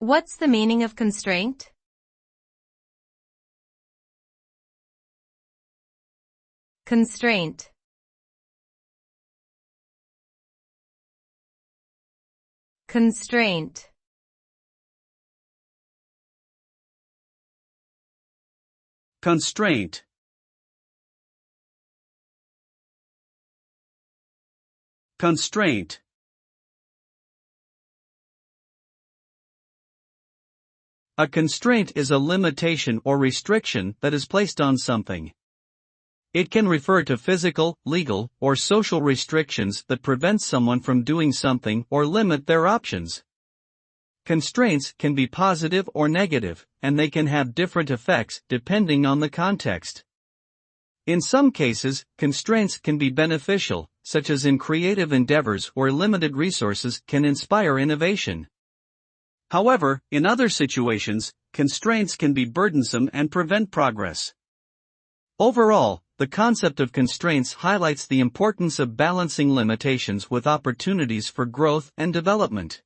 What's the meaning of constraint? Constraint. Constraint. Constraint. Constraint. A constraint is a limitation or restriction that is placed on something. It can refer to physical, legal, or social restrictions that prevent someone from doing something or limit their options. Constraints can be positive or negative, and they can have different effects depending on the context. In some cases, constraints can be beneficial, such as in creative endeavors where limited resources can inspire innovation. However, in other situations, constraints can be burdensome and prevent progress. Overall, the concept of constraints highlights the importance of balancing limitations with opportunities for growth and development.